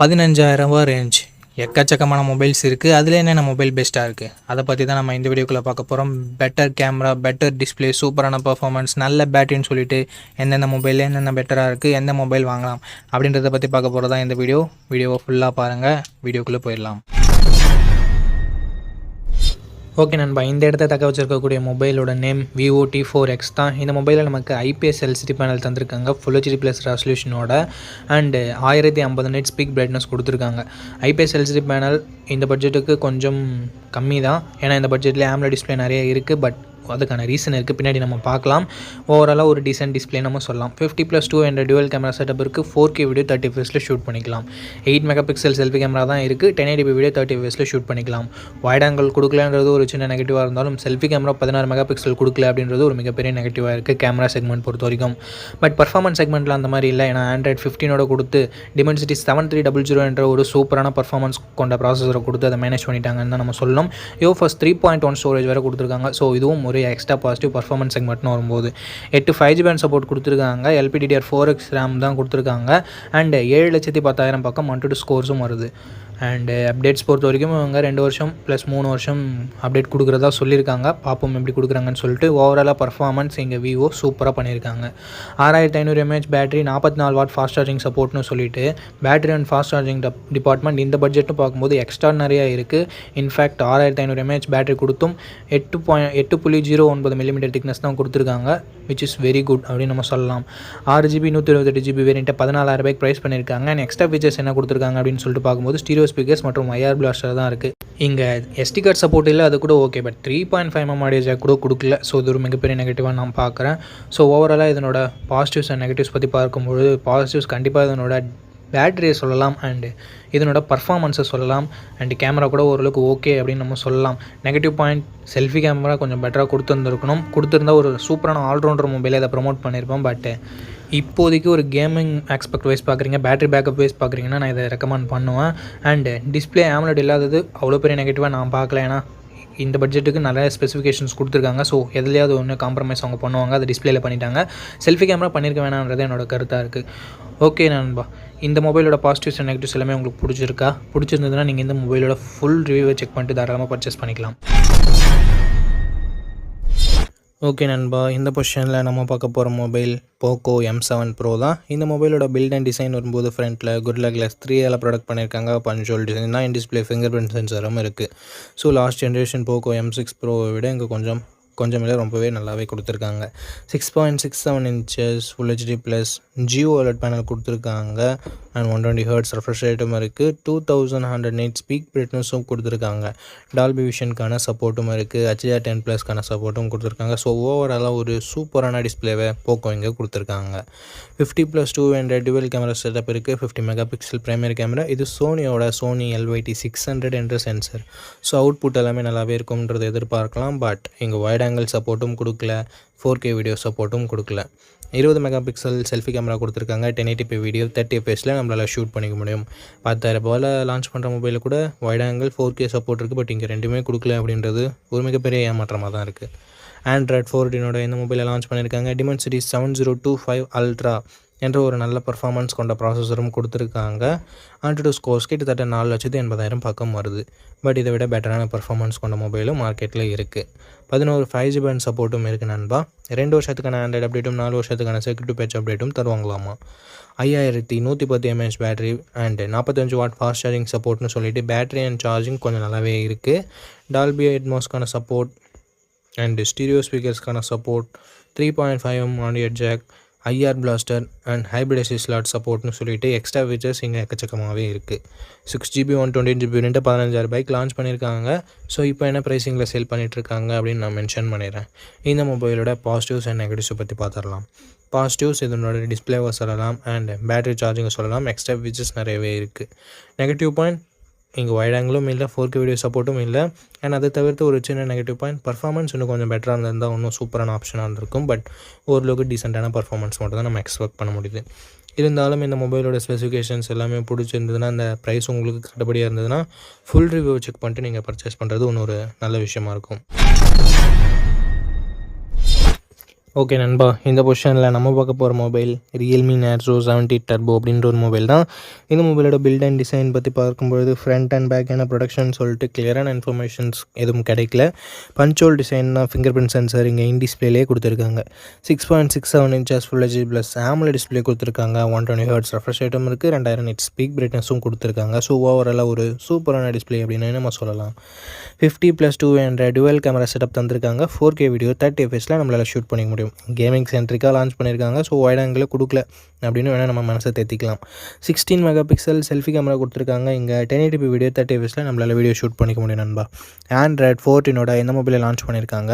ரூ. 15,000 ரேஞ்ச் எக்கச்சக்கமான மொபைல்ஸ் இருக்குது. அதில் என்னென்ன மொபைல் பெஸ்ட்டாக இருக்குது அதை பற்றி தான் நம்ம இந்த வீடியோக்குள்ளே பார்க்க போகிறோம். பெட்டர் கேமரா, பெட்டர் டிஸ்பிளே, சூப்பரான பர்ஃபார்மன்ஸ், நல்ல பேட்டரின்னு சொல்லிட்டு எந்தெந்த மொபைல் என்னென்ன பெட்டராக இருக்குது, எந்த மொபைல் வாங்கலாம் அப்படின்றத பற்றி பார்க்க போகிறது தான் இந்த வீடியோவை ஃபுல்லாக பாருங்கள். வீடியோக்குள்ளே போயிடலாம். ஓகே நண்பா, இந்த இடத்த தக்க வச்சிருக்கக்கூடிய மொபைலோட நேம் Vivo T4X தான். இந்த மொபைலில் நமக்கு IPS LCD பேனல் தந்திருக்காங்க, ஃபுல் HD ப்ளஸ் ரெசல்யூஷனோட அண்டு 1050 நைட் ஸ்பீக் பிரைட்னஸ் கொடுத்துருக்காங்க. IPS LCD பேனல் இந்த பட்ஜெட்டுக்கு கொஞ்சம் கம்மி தான், ஏன்னா இந்த பட்ஜெட்லேயே AMOLED டிஸ்பிளே நிறைய இருக்குது. பட் அதுக்கான ரீசன் இருக்குது, பின்னாடி நம்ம பார்க்கலாம். ஓவராலாக ஒரு டீசென்ட் டிஸ்பிளே நம்ம சொல்லலாம். 50+2 என்ற டுவல் கேமரா செட்டப் இருக்குது. 4K வீடியோ 30 fps ஷூட் பண்ணிக்கலாம். 8 மெகா பிக்சல் செல்ஃபி கேமரா தான் இருக்குது. 1080p வீடியோ 30 fps ஷூட் பண்ணிக்கலாம். வைட் ஆங்கிள் கொடுக்கலன்றது ஒரு சின்ன நெகட்டிவாக இருந்தாலும் செல்ஃபி கேமரா 16 மெகா பிக்சல் கொடுக்கல அப்படின்றது ஒரு மிகப்பெரிய நெகட்டிவாக இருக்குது கேமரா செக்மெண்ட் பொறுத்த வரைக்கும். பட் பர்ஃபார்மன்ஸ் செக்மெண்ட்டில் அந்த மாதிரி இல்லை, ஏன்னா Android 15 கொடுத்து Dimensity 7300 என்ற ஒரு சூப்பரான பர்ஃபார்மன்ஸ் கொண்ட ப்ராசஸரை கொடுத்து அதை மேனேஜ் பண்ணிட்டாங்கன்னு தான் நம்ம சொல்லணும். UFS 3.1 ஸ்டோரேஜ் வேறு கொடுத்துருக்காங்க. ஸோ இதுவும் ஒரு எக்ஸ்ட்ரா பாசிட்டிவ் பர்ஃபார்மன்ஸ் செக்மெண்ட்னு வரும்போது 8 5G பேண்ட் சப்போர்ட் கொடுத்துருக்காங்க. LPDDR4X RAM தான் கொடுத்துருக்காங்க. அண்ட் 7,10,000 பக்கம் மன்ட்டு ஸ்கோர்ஸும் வருது. அண்டு அப்டேட்ஸ் பொறுத்த வரைக்கும் இவங்க 2 வருஷம் ப்ளஸ் 3 வருஷம் அப்டேட் கொடுக்குறதா சொல்லியிருக்காங்க. பார்ப்போம் எப்படி கொடுக்குறாங்கன்னு சொல்லிட்டு. ஓவராலாக பர்ஃபார்மன்ஸ் இங்கே Vivo சூப்பராக பண்ணியிருக்காங்க. 6500 mAh battery, 44 watt fast charging சப்போர்ட்னு சொல்லிட்டு battery and fast charging department இந்த பட்ஜெட்னு பார்க்கும்போது எக்ஸ்ட்ரானரியாக இருக்குது. இன்ஃபேக்ட் 6500 mAh பேட்டரி கொடுத்தும் 8.09 mm திக்னஸ் தான் கொடுத்துருக்காங்க, விச் இஸ் வெரி குட் அப்படின்னு நம்ம சொல்லலாம். 6GB 128GB வேரியண்ட்டை 14,000 ப்ரைஸ் பண்ணியிருக்காங்க. அண்ட் எக்ஸ்ட்ரா ஃபீச்சர்ஸ் என்ன கொடுத்துருக்காங்க அப்படின்னு சொல்லிட்டு பார்க்கும்போது ஸ்டீரியோ ஸ்பீக்கர்ஸ் மற்றும் IR பிளாஸ்டர் தான் இருக்குது. இங்கே SD கார்டு சப்போர்ட் இல்லை, அது கூட okay. But 3.5mm audio jack கூட கொடுக்கல. ஸோ இது ஒரு மிகப்பெரிய நெகட்டிவாக நான் பார்க்குறேன். ஸோ ஓவராலாக இதனோட பாசிட்டிவ்ஸ் அண்ட் நெகட்டிவ்ஸ் பற்றி பார்க்கும்போது பாசிட்டிவ்ஸ் கண்டிப்பாக இதனோட பேட்டரியை சொல்லலாம், அண்டு இதனோட பர்ஃபார்மன்ஸை சொல்லலாம், அண்டு கேமரா கூட ஓரளவுக்கு ஓகே அப்படின்னு நம்ம சொல்லலாம். நெகட்டிவ் பாயிண்ட், செல்ஃபி கேமரா கொஞ்சம் பெட்டராக கொடுத்துருந்தா ஒரு சூப்பரான ஆல்ரவுண்டர் மொபைலை அதை ப்ரமோட் பண்ணியிருப்போம். பட் இப்போதைக்கு ஒரு கேமிங் ஆஸ்பெக்ட் வைஸ் பார்க்குறீங்க, பேட்டரி பேக்கப் வைஸ் பார்க்குறீங்கன்னா நான் இதை ரெக்கமெண்ட் பண்ணுவேன். அண்டு டிஸ்பிளே AMOLED இல்லாதது அவ்வளோ பெரிய நெகட்டிவாக நான் பார்க்கல, ஏன்னா இந்த பட்ஜெட்டுக்கு நிறைய ஸ்பெசிஃபிகேஷன்ஸ் கொடுத்துருக்காங்க. ஸோ எதுலையாவது ஒன்று காம்ப்ரமைஸ் அவங்க பண்ணுவாங்க, அதை டிஸ்பிளேல பண்ணிட்டாங்க. செல்ஃபி கேமரா பண்ணியிருக்க வேணான்றது என்னோட கருத்தாக இருக்குது. ஓகே நண்பா, இந்த மொபைலோட பாசிட்டிவ்ஸ் அண்ட் நெகட்டிவ்ஸ் எல்லாமே உங்களுக்கு பிடிச்சிருந்ததுன்னா நீங்கள் இந்த மொபைலோட ஃபுல் ரிவ்யூவை செக் பண்ணிட்டு தாராளமாக பர்ச்சேஸ் பண்ணிக்கலாம். ஓகே நண்பா, இந்த பொசிஷனில் நம்ம பார்க்க போகிற மொபைல் Poco M7 Pro தான். இந்த மொபைலோட பில்ட் அண்ட் டிசைன் வரும்போது ஃப்ரண்ட்டில் Gorilla Glass 3 ப்ராடக்ட் பண்ணியிருக்காங்க. பஞ்சுவல் டிசைன் தான். இன் டிஸ்பிளே ஃபிங்கர் பிரிண்ட் சென்சரும் இருக்குது. So last generation Poco M6 Pro-வை விட இங்கே கொஞ்சம் இல்லை ரொம்பவே நல்லாவே கொடுத்துருக்காங்க. 6.67 inches full HD plus GOLED panel கொடுத்துருக்காங்க. அண்ட் 120Hz ரெஃப்ரெஷ் ரேட்டும் இருக்குது. 2100 நைட் ஸ்பீக் பிரைட்னஸும் கொடுத்துருக்காங்க. டால்பி விஷனுக்கான சப்போர்ட்டும் இருக்குது. HDR10+க்கான சப்போர்ட்டும் கொடுத்துருக்காங்க. ஸோ ஓவராலாக ஒரு சூப்பரான டிஸ்பிளேவை Poco இங்கே கொடுத்துருக்காங்க. 50+2 என்ற டுவல் கேமரா செட்டப் இருக்குது. 50 மெகா பிக்சல் பிரைமரி கேமரா. இது சோனியோட Sony LYT600 என்ற சென்சர். ஸோ அவுட்புட் எல்லாமே நல்லாவே இருக்கும்ன்றது எதிர்பார்க்கலாம். பட் இங்கே வைட் ஆங்கிள் சப்போர்ட்டும் கொடுக்கல, 4K வீடியோ சப்போர்ட்டும் கொடுக்கல. 20 மெகா பிக்சல் செல்ஃபி கேமரா கொடுத்துருக்காங்க. 1080p வீடியோ 30 fps நம்மளால் ஷூட் பண்ணிக்க முடியும். 10,000 ரூபாயில் லான்ச் பண்ணுற மொபைலில் கூட வைட் ஆங்கிள் 4K சப்போர்ட் இருக்குது. பட் இங்கே ரெண்டுமே கொடுக்கல அப்படின்றது ஒரு மிகப்பெரிய ஏமாற்றமாக தான் இருக்குது. Android 14 இந்த மொபைலை லான்ச் பண்ணியிருக்காங்க. Dimensity 7025 Ultra என்ற ஒரு நல்ல பர்ஃபார்மன்ஸ் கொண்ட ப்ராசஸரும் கொடுத்துருக்காங்க. AnTuTu ஸ்கோர்ஸ் கிட்டத்தட்ட 4,80,000 பக்கம் வருது. பட் இதை விட பெட்டரான பர்ஃபார்மன்ஸ் கொண்ட மொபைலும் மார்க்கெட்டில் இருக்குது. 11 5G பேண்ட் சப்போர்ட்டும் இருக்குது நண்பா. 2 வருஷத்துக்கான ஆண்ட்ராய்டு அப்டேட்டும் 4 வருஷத்துக்கான செக்யூரிட்டி பேட்ச் அப்டேட்டும் தருவாங்களாமா. 5110 mAh battery and 45 watt fast charging சப்போர்ட்னு சொல்லிட்டு பேட்டரி அண்ட் சார்ஜிங் கொஞ்சம் நல்லாவே இருக்குது. டால்பி அட்மாஸ்க்கான சப்போர்ட் அண்ட் ஸ்டீரியோ ஸ்பீக்கர்ஸ்க்கான support, 3.5mm audio jack, IR blaster and hybrid SD slot சப்போர்ட்னு சொல்லிட்டு எக்ஸ்ட்ரா ஃபீச்சர்ஸ் இங்கே எக்கச்சக்கமாகவே இருக்குது. 6GB 128GB வேரியண்ட்டை 15,000 லான்ச் பண்ணியிருக்காங்க. ஸோ இப்போ என்ன ப்ரைஸிங்கில் சேல் பண்ணிகிட்ருக்காங்க அப்படின்னு நான் மென்ஷன் பண்ணிடுறேன். இந்த மொபைலோட பாசிட்டிவ்ஸ் அண்ட் நெகட்டிவ்ஸை பற்றி பார்த்துடலாம். பாசிட்டிவ்ஸ் இதனோட டிஸ்பிளேவை சொல்லலாம், அண்ட் பேட்டரி சார்ஜிங்கை சொல்லலாம். எக்ஸ்ட்ரா ஃபீச்சர்ஸ் நிறையவே இருக்குது. நெகட்டிவ் பாயிண்ட், இங்கே வைட் ஆங்கிளும் இல்லை, 4K வீடியோ சப்போர்ட்டும் இல்லை. அண்ட் அதை தவிர்த்து ஒரு சின்ன நெகட்டிவ் பாயிண்ட், பர்ஃபார்மன்ஸ் இன்னும் கொஞ்சம் பெட்டராக இருந்திருந்தால் இன்னும் சூப்பரான ஆப்ஷனாக இருந்திருக்கும். பட் ஓரளவுக்கு டீசெண்டான பர்ஃபார்மன்ஸ் மட்டும் தான் நம்ம எக்ஸ்பெக்ட் பண்ண முடியுது. இருந்தாலும் இந்த மொபைலோட ஸ்பெசிஃபிகேஷன்ஸ் எல்லாமே பிடிச்சிருந்ததுன்னா, அந்த ப்ரைஸ் உங்களுக்கு கட்டுப்படியாக இருந்ததுன்னா ஃபுல் ரிவ்யூ செக் பண்ணிட்டு நீங்கள் பர்ச்சேஸ் பண்ணுறது இன்னொரு நல்ல விஷயமா இருக்கும். ஓகே நண்பா, இந்த பொசிஷனில் நம்ம பார்க்க போகிற மொபைல் ரியல்மி நேர்ஸோ 70 டர்போ அப்படின்ற ஒரு மொபைல் தான். இந்த மொபைலோட பில்ட் அண்ட் டிசைன் பற்றி பார்க்கும்பொழுது ஃப்ரண்ட் அண்ட் பேக் என்ன ப்ரொடக்ஷன் சொல்லிட்டு கிளியரான இன்ஃபர்மேஷன்ஸ் எதுவும் கிடைக்கல. பஞ்சோல் டிசைன் தான், ஃபிங்கர் பிரிண்ட் சென்சர் இங்கே இன் டிஸ்பிளேலே கொடுத்துருக்காங்க. 6.67 inches full HD plus AMOLED display கொடுத்துருக்காங்க. 120 ஹெர்ட்ஸ் ரெஃப்ரெஷ் ரேட்டும் இருக்குது. 2000 nits பீக் பிரைட்னஸும் கொடுத்துருக்காங்க. ஸோ ஓவராலாக ஒரு சூப்பரான டிஸ்பிளே அப்படின்னு நம்ம சொல்லலாம். 50+2 என்ற டுவல் கேமரா செட்டப் தந்திருக்காங்க. 4K வீடியோ 30 fps நம்மளால் ஷூட் பண்ணிக்க முடியும். கேமிங் சென்ட்ரிக்காக லான்ச் பண்ணியிருக்காங்க. ஸோ வைட் ஆங்கிள் கொடுக்கல அப்படின்னு வேணால் நம்ம மனசை தேத்திக்கலாம். 16 மெகா பிக்சல் செல்ஃபி கேமரா கொடுத்துருக்காங்க. இங்கே 1080p வீடியோ 30 fps நம்மளால் வீடியோ ஷூட் பண்ணிக்க முடியும் நண்பா. Android 14 இந்த மொபைலை லான்ச் பண்ணியிருக்காங்க.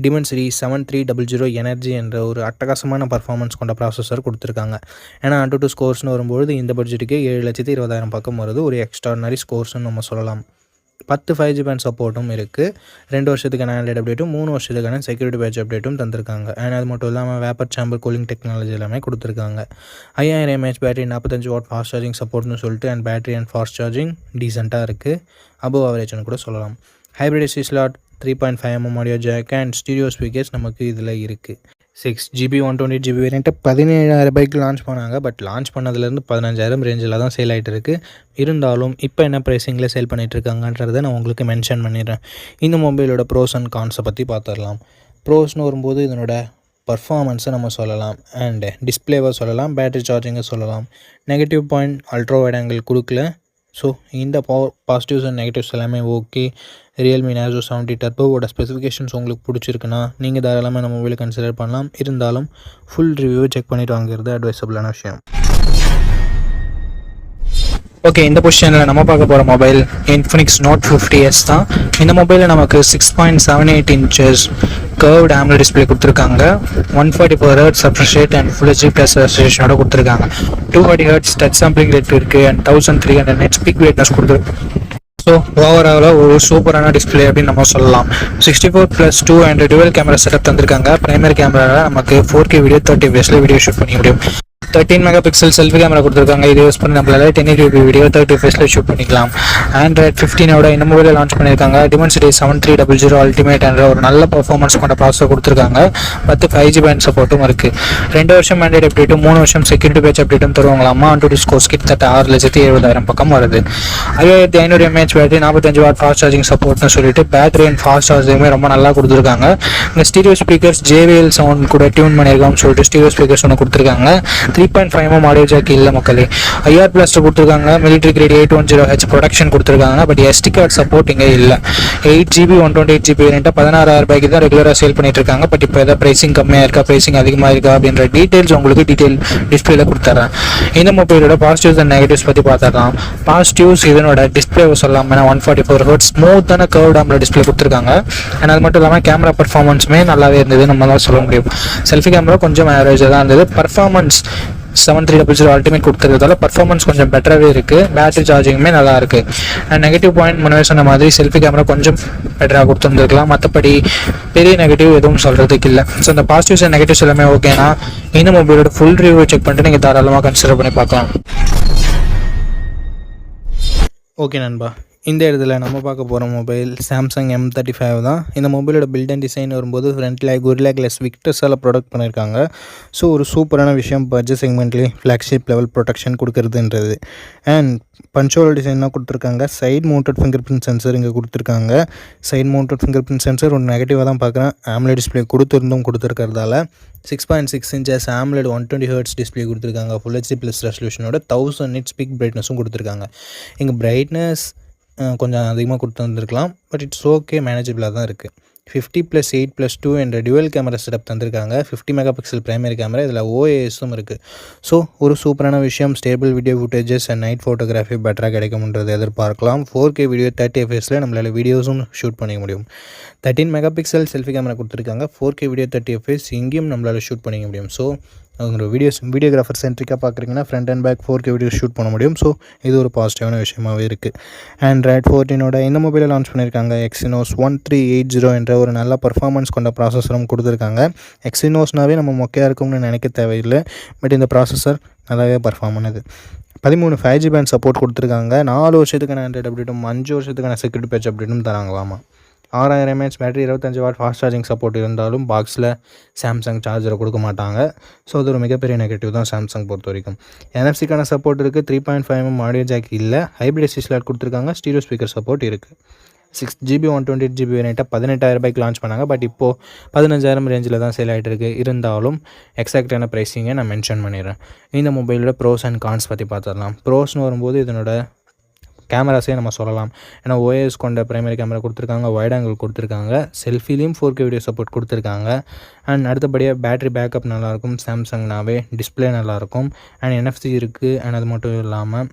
Dimensity 7300 எனர்ஜி என்ற ஒரு அட்டகாசமான பர்ஃபார்மன்ஸ் கொண்ட ப்ராசஸர் கொடுத்துருக்காங்க. ஏன்னா AnTuTu ஸ்கோர்ஸ்னு வரும்போது இந்த பட்ஜெட்டுக்கு 7,20,000 பக்கம் வருது. ஒரு எக்ஸ்ட்ரானரி ஸ்கோர்ஸ்னு நம்ம சொல்லலாம். 10 5G பேண்ட் சப்போர்ட்டும் இருக்குது. 2 வருஷத்துக்கான ஆண்ட்ராய்டு அப்டேட்டும் 3 வருஷத்துக்கான செக்யூரிட்டி பேட்ச் அப்டேட்டும் தந்திருக்காங்க. அண்ட் அது மட்டும் இல்லாமல் வேப்பர் சாம்பர் கூலிங் டெக்னாலஜி எல்லாமே கொடுத்துருக்காங்க. 5000 mAh battery, 45 watt fast charging சப்போர்ட்னு சொல்லிட்டு and battery and fast charging டீசெண்டாக இருக்குது. அபவ் ஆவரேஜ்னு கூட சொல்லலாம். Hybrid SD slot, 3.5mm audio jack and stereo speakers நமக்கு இதில் இருக்குது. 6GB 128GB வேரியண்ட்டு 17,000 ரூபாய்க்கு லான்ச் பண்ணாங்க. பட் லான்ச் பண்ணதுலேருந்து 15,000 ரேஞ்சில் தான் சேல் ஆகிட்டு இருக்குது. இருந்தாலும் இப்போ என்ன ப்ரைஸிங்கில் சேல் பண்ணிகிட்ருக்காங்கன்றதை நான் உங்களுக்கு மென்ஷன் பண்ணிடுறேன். இந்த மொபைலோட ப்ரோஸ் அண்ட் கான்ஸை பற்றி பார்த்துடலாம். ப்ரோஸ்னு வரும்போது இதனோட பர்ஃபார்மன்ஸை நம்ம சொல்லலாம், அண்ட் டிஸ்பிளேவை சொல்லலாம், பேட்டரி சார்ஜிங்கை சொல்லலாம். Negative point ultra wide angle கொடுக்கல. ஸோ இந்த பாசிட்டிவ்ஸ் அண்ட் நெகட்டிவ்ஸ் எல்லாமே ஓகே. ரியல்மி நேர்ஸோ 70 டர்போவோட ஸ்பெசிஃபிகேஷன்ஸ் உங்களுக்கு பிடிச்சிருக்குன்னா நீங்கள் தாராளமாக நம்ம மொபைலை கன்சிடர் பண்ணலாம். இருந்தாலும் ஃபுல் ரிவ்யூ செக் பண்ணிவிட்டு வாங்குறது அட்வைசபிளான விஷயம். ஓகே, இந்த பொசிஷனில் நம்ம பார்க்க போகிற மொபைல் Infinix Note 50s தான். இந்த மொபைலில் நமக்கு 6.78 inches கர்வ்டு AMOLED டிஸ்பிளே கொடுத்துருக்காங்க. 144 hertz refresh rate and full HD plus ரெசல்யூஷனோட கொடுத்துருக்காங்க. 240 ஹெர்ட்ஸ் டச் சாம்பிளிங் ரேட் இருக்குது அண்ட் 1300 nits பீக் பிரைட்னஸ் கொடுத்துருக்காங்க. ஸோ ஓவராலாக ஒரு சூப்பரான டிஸ்பிளே அப்படின்னு நம்ம சொல்லலாம். 64+2 என்ற டுவல் கேமரா செட்டப் தந்திருக்காங்க. பிரைமரி கேமராவில் நமக்கு 4K video 30 fps video shoot பண்ணிக்க முடியும். 13 மெகா பிக்சல் செல்ஃபி கேமரா கொடுத்துருக்காங்க. இது யூஸ் பண்ணி நம்மளால 1080p வீடியோ 30 fps ஷூட் பண்ணிக்கலாம். Android 15 இந்த மொபைலில் லான்ச் பண்ணியிருக்காங்க. Dimensity 7300 அல்டிமேட் என்ற ஒரு நல்ல பர்ஃபார்மன்ஸ் கொண்ட ப்ராசஸர் கொடுத்துருக்காங்க. 10 5G பேண்ட் சப்போர்ட்டும் இருக்குது. 2 வருஷம் ஆண்ட்ராய்டு அப்டேட்டும் 3 வருஷம் செக்யூரிட்டி பேட்ச் அப்டேட்டும் தருவாங்களாமா. AnTuTu ஸ்கோர்ஸ் கிட்டத்தட்ட 6,70,000 பக்கம் வருது. 5500 mAh battery, 45 watt fast charging சப்போர்ட்னு சொல்லிட்டு பேட்டரி அண்ட் ஃபாஸ்ட் சார்ஜிங்குமே ரொம்ப நல்லா கொடுத்துருக்காங்க. இந்த ஸ்டீரியோ ஸ்பீக்கர்ஸ் JBL சவுண்ட் கூட டியூன் பண்ணியிருக்காங்கன்னு சொல்லிட்டு ஸ்டீரியோ ஸ்பீக்கர்ஸ் ஒன்று கொடுத்துருக்காங்க. 3.5mm ஆடியோ ஜாக் இல்லை மக்களே. IR பிளாஸ்டர் கொடுத்துருக்காங்க. மிலிட்ரி கிரேட் 810H ப்ரொடக்ஷன் கொடுத்துருக்காங்க. பட் SD கார்டு சப்போர்ட் இங்கே இல்லை. 8GB 128GB வேரியண்ட்டை 16,000 ரூபாய்க்கு தான் ரெகுலராக சேல் பண்ணிட்டு இருக்காங்க. பட் இப்போ எதாவது ப்ரைசிங் கம்மியாக இருக்கா, ப்ரைசிங் அதிகமாக இருக்கா அப்படின்ற டீட்டெயில்ஸ் உங்களுக்கு டிஸ்பிளேல கொடுத்துட்றேன். இந்த மொபைலோட பாசிட்டிவ்ஸ் அண்ட் நெகட்டிவ்ஸ் பற்றி பார்த்துடலாம். பாசிட்டிவ்ஸ் இதனோட டிஸ்பிளே சொல்லலாம். 144 ஹெர்ட்ஸ் ஸ்மூத்தான கர்வ்டு AMOLED டிஸ்பிளே கொடுத்துருக்காங்க. அண்ட் அது மட்டும் இல்லாமல் கேமரா பர்ஃபார்மன்ஸுமே நல்லாவே இருந்தது, நம்ம தான் சொல்ல முடியும். செல்ஃபி கேமரா கொஞ்சம் ஆவரேஜாக தான் இருந்தது. பர்ஃபார்மன்ஸ் 7300 அல்டிமேட் கொடுத்துறதால பர்ஃபார்மன்ஸ் கொஞ்சம் பெட்டராகவே இருக்குது. பேட்டரி சார்ஜிங்குமே நல்லா இருக்குது. அண்ட் நெகட்டிவ் பாயிண்ட் முன்னே சொன்ன மாதிரி செல்ஃபி கேமரா கொஞ்சம் பெட்டராக கொடுத்துருந்துருக்கலாம். மற்றபடி பெரிய நெகட்டிவ் எதுவும் சொல்கிறதுக்கு இல்லை. ஸோ இந்த பாசிட்டிவ்ஸ் அண்ட் நெகட்டிவ்ஸ் எல்லாமே ஓகேனா இந்த மொபைலோட ஃபுல் ரிவ்யூ செக் பண்ணிட்டு நீங்கள் தாராளமாக கன்சிடர் பண்ணி பார்க்கலாம். ஓகே நண்பா, இந்த இடத்துல நம்ம பார்க்க போகிற மொபைல் Samsung M35 தான். இந்த மொபைலோட பில்ட் அண்ட் டிசைன் வரும்போது ஃப்ரண்ட்டில் Gorilla Glass Victusஸால் ப்ரொடக்ட் பண்ணியிருக்காங்க. ஸோ ஒரு சூப்பரான விஷயம் பட்ஜெட் செக்மெண்ட்லேயே ஃப்ளாக்ஷிப் லெவல் ப்ரொடெக்ஷன் கொடுக்குறதுன்றது. அண்ட் பஞ்சோல் டிசைன் தான் கொடுத்துருக்காங்க. Side mounted finger print sensor இங்கே கொடுத்துருக்காங்க. Side mounted finger print sensor ஒரு நெகட்டிவாக தான் பார்க்குறேன். AMOLED டிஸ்பிளே கொடுத்துருக்கிறதால 6.6 inches AMOLED 120 ஹெர்ட்ஸ் டிஸ்பிளே கொடுத்துருக்காங்க. ஃபுல் ஹெச்டி ப்ளஸ் ரெசல்யூஷனோட 1000 nits பீக் பிரைட்னஸும் கொடுத்துருக்காங்க. இங்கே பிரைட்னஸ் கொஞ்சம் அதிகமாக கொடுத்து வந்துருக்கலாம். பட் இட்ஸ் ஓகே, மேனேஜபிளாக தான் இருக்குது. 50+8+2 என்ற டுவல் கேமரா செட்டப் தந்திருக்காங்க. 50 மெகா பிக்சல் பிரைமரி கேமரா, இதில் OISம் இருக்குது. ஸோ ஒரு சூப்பரான விஷயம். Stable video footages and night photography பெட்டராக கிடைக்கும்ன்றது எதிர்பார்க்கலாம். 4K வீடியோ 30 fps நம்மளால் வீடியோஸும் ஷூட் பண்ணிக்க முடியும். 13 மெகா பிக்சல் செல்ஃபி கேமரா கொடுத்துருக்காங்க. 4K வீடியோ 30 fps இங்கேயும் நம்மளால் ஷூட் பண்ணிக்க முடியும். ஸோ உங்களோட வீடியோகிராஃபர் சென்ட்ரிக்காக பார்க்குறீங்கன்னா front and back 4K video shoot பண்ண முடியும். ஸோ இது ஒரு பாசிட்டிவான விஷயமாகவே இருக்குது. Android 14 இந்த மொபைலை லான்ச் பண்ணியிருக்காங்க. Exynos 1380 என்ற ஒரு நல்ல பர்ஃபார்மன்ஸ் கொண்ட ப்ராசஸரும் கொடுத்துருக்காங்க. Exynosனாவே நம்ம மொக்கையாக இருக்கும்னு நினைக்க தேவையில்லை. பட் இந்த ப்ராசஸர் நல்லாவே பர்ஃபார்ம் பண்ணுது. 13 5G பேண்ட் சப்போர்ட் கொடுத்துருக்காங்க. 4 வருஷத்துக்கான ஆண்ட்ராய்டு அப்டேட்டும் 5 வருஷத்துக்கான செக்யூரிட்டி பேட்ச் அப்டேட்டும் தராங்களாமா. 6000 mAh battery, 25 what fast charging support இருந்தாலும் பாக்ஸில் சாம்சங் சார்ஜரை கொடுக்க மாட்டாங்க. ஸோ அது ஒரு மிகப்பெரிய நெகட்டிவ் தான் சாம்சங் பொறுத்த வரைக்கும். NFC-க்கான சப்போர்ட் இருக்குது. 3.5mm ஆடியோ ஜாக் இல்லை. ஹைப்ரிட் எஸ்டி ஸ்லாட் கொடுத்துருக்காங்க. ஸ்டீரியோ ஸ்பீக்கர் சப்போர்ட் இருக்குது. 6GB 128GB வேரியண்ட்டை 18,000 ரூபாய்க்கு லான்ச் பண்ணாங்க. பட் இப்போது 15,000 ரேஞ்சில் தான் சேல் ஆகிட்டு இருக்குது. இருந்தாலும் எக்ஸாக்டான ப்ரைஸிங்கை நான் மென்ஷன் பண்ணிடுறேன். இந்த மொபைலோட ப்ரோஸ் அண்ட் கான்ஸ் பற்றி பார்த்துடலாம். ப்ரோஸ்னு வரும்போது இதனோட கேமராஸே நம்ம சொல்லலாம். ஏன்னா OIS கொண்ட பிரைமரி கேமரா கொடுத்துருக்காங்க, வைட் ஆங்கிள் கொடுத்துருக்காங்க, செல்ஃபிலையும் 4K வீடியோ சப்போர்ட் கொடுத்துருக்காங்க. அண்ட் அடுத்தபடியாக பேட்டரி பேக்கப் நல்லாயிருக்கும். சாம்சங்னாவே டிஸ்பிளே நல்லாயிருக்கும். அண்ட் NFC இருக்குது. அண்ட் அது மட்டும் இல்லாமல்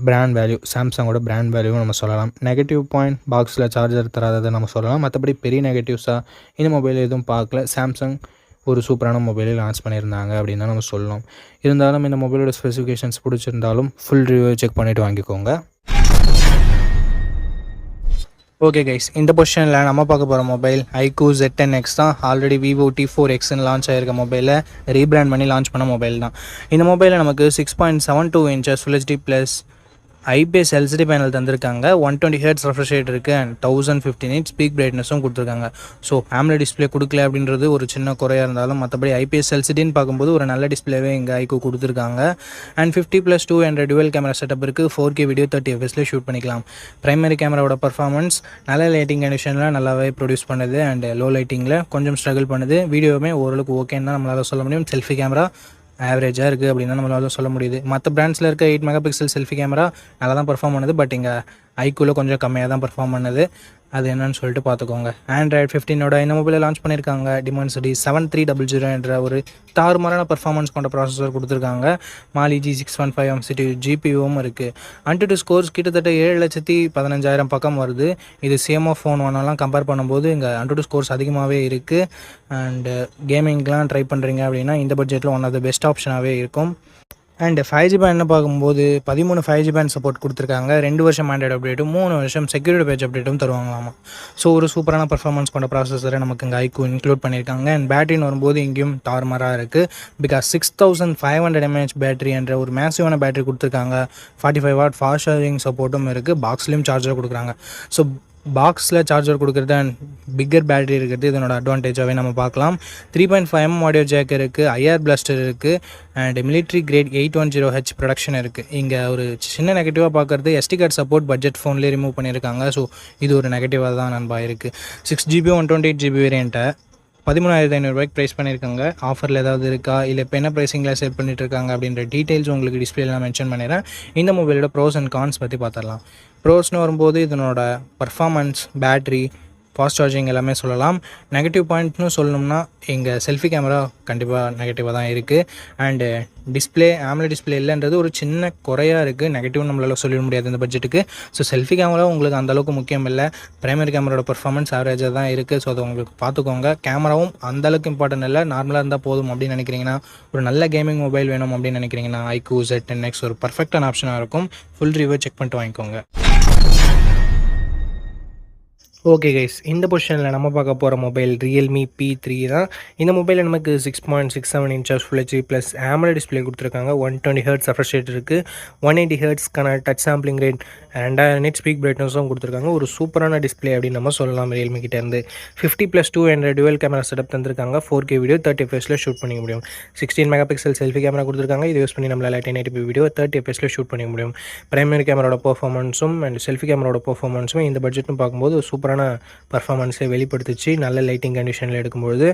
பிராண்ட் வேல்யூ, சாம்சங்கோட பிராண்ட் வேல்யூவும் நம்ம சொல்லலாம். நெகட்டிவ் பாயிண்ட் பாக்ஸில் சார்ஜர் தராததை நம்ம சொல்லலாம். மற்றபடி பெரிய நெகட்டிவ்ஸாக இந்த மொபைல் எதுவும் பார்க்கல. சாம்சங் ஒரு சூப்பரான மொபைலை லான்ச் பண்ணியிருந்தாங்க அப்படின்னு தான் நம்ம சொல்லணும். இருந்தாலும் இந்த மொபைலோட ஸ்பெசிஃபிகேஷன்ஸ் பிடிச்சிருந்தாலும் ஃபுல் ரிவ்யூ செக் பண்ணிவிட்டு வாங்கிக்கோங்க. ஓகே கைஸ், இந்த பொசிஷனில் நம்ம பார்க்க போகிற மொபைல் iQOO Z10X தான். ஆல்ரெடி Vivo T4Xன்னு லான்ச் ஆகிருக்க மொபைலை ரீபிராண்ட் பண்ணி லான்ச் பண்ண மொபைல் தான். இந்த மொபைலில் நமக்கு 6.72 inches Full HD plus IPS LCD panel தந்திருக்காங்க. 120Hz ரெஃப்ரெஷ் ரேட் இருக்குது. அண்ட் 1050 nits பீக் பிரைட்னஸும் கொடுத்துருக்காங்க. ஸோ AMOLED டிஸ்பிளே கொடுக்கல அப்படின்றது ஒரு சின்ன குறையாக இருந்தாலும் மற்றபடி IPS LCDன்னு பார்க்கும்போது ஒரு நல்ல டிஸ்பிளேவே இங்கே iQOO கொடுத்துருக்காங்க. அண்ட் 50+200 டுவெல் கேமரா செட்டப் இருக்குது. 4K வீடியோ 30 fps ஷூட் பண்ணிக்கலாம். பிரைமரி கேமராவோட பர்ஃபார்மன்ஸ் நல்ல லைட்டிங் கண்டிஷனில் நல்லாவே ப்ரொடியூஸ் பண்ணுது. அண்ட் லோ லைட்டிங்கில் கொஞ்சம் ஸ்ட்ரகிள் பண்ணுது. வீடியோவுமே ஓரளவுக்கு ஓகேன்னு தான் நம்மளால் சொல்ல முடியும். செல்ஃபி கேமரா ஆவரேஜாக இருக்குது அப்படின்னு நம்மளால சொல்ல முடியுது. மற்ற பிராண்ட்ஸில் இருக்க 8 MP செல்ஃபி கேமரா நல்லா தான் பர்ஃபார்ம் பண்ணுது. பட் இங்கே iQOOவில் கொஞ்சம் கம்மியாக தான் பர்ஃபார்ம் பண்ணுது. அது என்னன்னு சொல்லிட்டு பார்த்துக்கோங்க. Android 15ஓட இந்த மொபைலை லான்ச் பண்ணியிருக்காங்க. Dimensity 7300 என்ற ஒரு தாறுமாறான பர்ஃபார்மன்ஸ் கொண்ட ப்ராசஸர் கொடுத்துருக்காங்க. Mali G615 MCU GPUவும் இருக்குது. AnTuTu ஸ்கோர்ஸ் கிட்டத்தட்ட 7,15,000 பக்கம் வருது. இது CMO ஃபோன் ஒன்றெல்லாம் கம்பேர் பண்ணும்போது இங்கே AnTuTu ஸ்கோர்ஸ் அதிகமாகவே இருக்குது. அண்டு கேமிங்லாம் ட்ரை பண்ணுறீங்க அப்படின்னா இந்த பட்ஜெட்டில் ஒன் ஆஃப் த பெஸ்ட் ஆப்ஷனாகவே இருக்கும். அண்ட் 5G பேண்ட்னு பார்க்கும்போது 13 5G பேண்ட் சப்போர்ட் கொடுத்துருக்காங்க. 2 வருஷம் ஆண்ட்ராய்டு அப்டேட்டும் 3 வருஷம் செக்யூரிட்டி பேட்ச் அப்டேட்டும் தருவாங்களாமா. ஸோ ஒரு சூப்பரான பர்ஃபார்மன்ஸ் கொண்ட ப்ராசஸரை நமக்கு இங்கே iQOO இன்க்ளூட் பண்ணியிருக்காங்க. அண்ட் பேட்டரின்னு வரும்போது இங்கேயும் தாறுமாறாக இருக்குது. பிகாஸ் 6500 mAh பேட்டரி என்ற ஒரு மேசிவான பேட்டரி கொடுத்துருக்காங்க. 45 வாட் ஃபாஸ்ட் சார்ஜிங் சப்போர்ட்டும் இருக்குது. பாக்ஸ்லேயும் சார்ஜர் கொடுக்குறாங்க. ஸோ பாக்ஸில் சார்ஜர் கொடுக்குறது அண்ட் பிக்கர் பேட்டரி இருக்கிறது இதனோட அட்வான்டேஜாகவே நம்ம பார்க்கலாம். 3.5mm ஆடியோ ஜாக் இருக்குது. IR பிளாஸ்டர் இருக்குது. And military great 810H production இருக்குது. இங்கே ஒரு சின்ன நெகட்டிவாக பார்க்குறது SD கார்டு சப்போர்ட் பட்ஜெட் ஃபோன்லேயே ரிமூவ் பண்ணியிருக்காங்க. ஸோ இது ஒரு நெகட்டிவாக தான் நண்பா இருக்குது. 6GB 128GB வேரியண்ட்டை 13,500 ரூபாய்க்கு ப்ரைஸ் பண்ணியிருக்காங்க. ஆஃபரில் ஏதாவது இருக்கா, இல்லை இப்போ என்ன ப்ரைஸிங்கில் செல் பண்ணிட்டு இருக்காங்க அப்படின்ற டீட்டெயில்ஸ் உங்களுக்கு டிஸ்பிளேலாம் மென்ஷன் பண்ணிடுறேன். இந்த மொபைலோட ப்ரோஸ் அண்ட் கான்ஸ் பற்றி பார்த்துடலாம். ப்ரோஸ்னு வரும்போது இதனோட பர்ஃபார்மன்ஸ், பேட்ரி, ஃபாஸ்ட் சார்ஜிங் எல்லாமே சொல்லலாம். நெகட்டிவ் பாயிண்ட்னு சொல்லணும்னா இங்கே செல்ஃபி கேமரா கண்டிப்பாக நெகட்டிவாக தான் இருக்குது. அண்டு டிஸ்பிளே AMOLED டிஸ்பிளே இல்லைன்றது ஒரு சின்ன குறையாக இருக்குது. நெகட்டிவ் நம்மளால் சொல்லிட முடியாது இந்த பட்ஜெட்டுக்கு. ஸோ செல்ஃபி கேமரா உங்களுக்கு அந்தளவுக்கு முக்கியம் இல்லை. பிரைமரி கேமராவோட பர்ஃபார்மன்ஸ் ஆவரேஜாக தான் இருக்குது. ஸோ அதை உங்களுக்கு பார்த்துக்கோங்க. கேமராவும் அந்தளவுக்கு இம்பார்ட்டன்ட் இல்லை, நார்மலாக இருந்தால் போதும் அப்படின்னு நினைக்கிறீங்கன்னா, ஒரு நல்ல கேமிங் மொபைல் வேணும் அப்படின்னு நினைக்கிறீங்கன்னா iQOO Z10X ஒரு பர்ஃபெக்டான ஆப்ஷனாக இருக்கும். ஃபுல் ரிவ்யூ செக் பண்ணிட்டு வாங்கிக்கோங்க. ஓகே கைஸ், இந்த பொசிஷனில் நம்ம பார்க்க போகிற மொபைல் Realme P3 தான். இந்த மொபைலில் நமக்கு 6.67 inches Full HD plus AMOLED display கொடுத்துருக்காங்க. 120Hz ரெஃப்ரெஷ் ரேட் இருக்குது. 180Hzக்கான touch sampling rate, 2000 nits peak பிரைட்னஸும் கொடுத்துருக்காங்க. ஒரு சூப்பரான டிஸ்பிளே அப்படின்னு நம்ம சொல்லலாம் Realme கிட்டேருந்து. 50+200 டுவெல் கேமரா செட்டப் தந்திருக்காங்க. 4K வீடியோ 30 fps ஷூட் பண்ணிக்க முடியும். 16 MP செல்ஃபி கேமரா கொடுத்துருக்காங்க. இது யூஸ் பண்ணி நம்மளால் 1080p வீடியோ 30 fps ஷூட் பண்ணிக்க முடியும். பிரைமரி கேமராவோட பர்ஃபார்மன்ஸும் அண்ட் செல்ஃபி கேமராவோட பர்ஃபார்மன்ஸும் இந்த பட்ஜெட்னு பார்க்கும்போது சூப்பரான பர்ஃபார்மன்ஸை வெளிப்படுத்துச்சு நல்ல லைட்டிங் கண்டிஷனில் எடுக்கும்போது.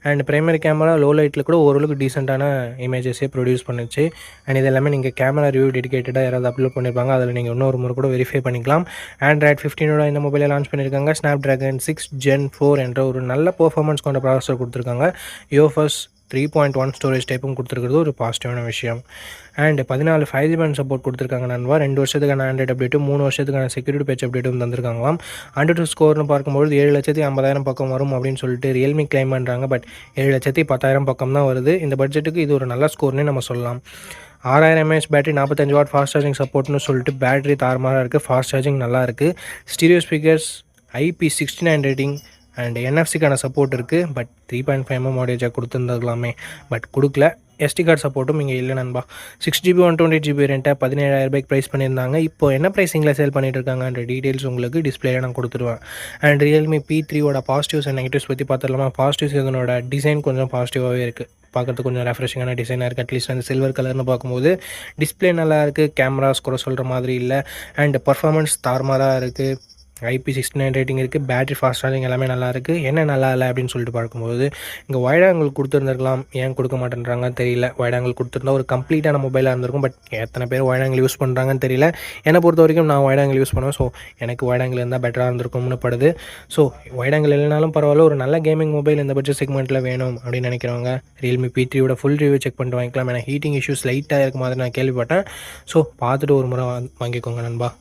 அண்ட் பிரைமரி கேமரா லோ லைட்டில் கூட ஓரளவுக்கு டீசெண்டான இமேஜஸே ப்ரொடியூஸ் பண்ணுச்சு. அண்ட் இது எல்லாமே நீங்கள் கேமரா ரிவ்யூ டெடிகேட்டடாக யாராவது அப்லோட் பண்ணியிருப்பாங்க, அதில் நீங்கள் இன்னொரு முறை கூட வெரிஃபை பண்ணிக்கலாம். Android 15ஓட இந்த மொபைலை லான்ச் பண்ணியிருக்காங்க. Snapdragon 6 Gen 4 என்ற ஒரு நல்ல பர்ஃபார்மன்ஸ் கொண்ட ப்ராசஸர் கொடுத்துருக்காங்க. UFS 3.1 ஸ்டோரேஜ் டைப்பும் கொடுத்துருக்கிறது ஒரு பாசிட்டிவான விஷயம். அண்ட் 14 5G பேண்ட் சப்போர்ட் கொடுத்துருக்காங்க நண்பா. 2 வருஷத்துக்கான ஆண்ட்ராய்டு அப்டேட்டும் 3 வருஷத்துக்கான செக்யூரிட்டி பேட்ச் அப்டேட்டும் தந்திருக்காங்களாம். AnTuTu ஸ்கோர்னு பார்க்கும்போது 7,50,000 பக்கம் வரும் அப்படின்னு சொல்லிட்டு Realme கிளைம் பண்ணுறாங்க. பட் 7,10,000 பக்கம் தான் வருது. இந்த பட்ஜெட்டுக்கு இது ஒரு நல்ல ஸ்கோர்னே நம்ம சொல்லலாம். 6000 mAh battery, 45 watt fast charging சப்போர்ட்னு சொல்லிட்டு பேட்டரி தாறுமாறாக இருக்குது. ஃபாஸ்ட் சார்ஜிங் நல்லா இருக்குது. Stereo speakers, IP69 rating and NFC-க்கான சப்போர்ட் இருக்குது. பட் 3.5mm ஆடியோ ஜாக் கொடுத்துருந்துருக்கலாமே, பட் கொடுக்கல. எஸ்டி கார்டு சப்போர்ட்டும் இங்கே இல்லை நண்பா. 6GB 128GB வேரியண்ட்டை 17,000 ரூபாய்க்கு ப்ரைஸ் பண்ணியிருந்தாங்க. இப்போ என்ன ப்ரைஸிங்கில் சேல் பண்ணிட்டு இருக்காங்கன்ற டீட்டெயில்ஸ் உங்களுக்கு டிஸ்பிளேல நான் கொடுத்துருவேன். அண்ட் ரியல்மி P3வோட பாசிட்டிவ்ஸ் அண்ட் நெகட்டிவ்ஸ் பற்றி பார்த்துடலாமா? பாசிட்டிவ்ஸ் இதனோட டிசைன் கொஞ்சம் பாசிட்டிவாகவே இருக்குது. பார்க்கறதுக்கு கொஞ்சம் ரெஃப்ரெஷிங்கான டிசைனாக இருக்குது. அட்லீஸ்ட் அந்த சில்வர் கலர்னு பார்க்கும்போது டிஸ்பிளே நல்லா இருக்குது. கேமராஸ் கூட சொல்கிற மாதிரி இல்லை. அண்ட் பர்ஃபார்மன்ஸ் தாறுமாறாக இருக்குது. IP69 ரேட்டிங் இருக்குது. பேட்டரி ஃபாஸ்ட் சார்ஜிங் எல்லாமே நல்லாயிருக்கு. என்ன நல்லா இல்லை அப்படின்னு சொல்லிட்டு பார்க்கும்போது இங்கே வைட் ஆங்கிள் கொடுத்துருந்துருக்கலாம். ஏன் கொடுக்க மாட்டேன்றாங்கன்னு தெரியல. வைட் ஆங்கிள் கொடுத்துருந்தா ஒரு கம்ப்ளீட்டான மொபைலாக இருந்திருக்கும். பட் எத்தனை பேர் வைட் ஆங்கிள் யூஸ் பண்ணுறாங்கன்னு தெரியல. என்னை பொறுத்த வரைக்கும் நான் வைட் ஆங்கிள் யூஸ் பண்ணுவேன். ஸோ எனக்கு வைட் ஆங்கிள் இருந்தால் பெட்டராக இருந்திருக்கும்னு படுது. ஸோ வைட் ஆங்கிள் இல்லைனாலும் பரவாயில்ல, ஒரு நல்ல கேமிங் மொபைல் இந்த பட்ஜெட் செக்மெண்ட்டில் வேணும் அப்படின்னு நினைக்கிறவங்க ரியல்மி P3யோட ஃபுல் ரிவ்யூ செக் பண்ணிட்டு வாங்கிக்கலாம். ஏன்னா ஹீட்டிங் இஷ்யூஸ் லைட்டாக இருக்க மாதிரி நான் கேள்விப்பட்டேன். ஸோ பார்த்துட்டு ஒரு முறை வாங்கிக்கோங்க நண்பா.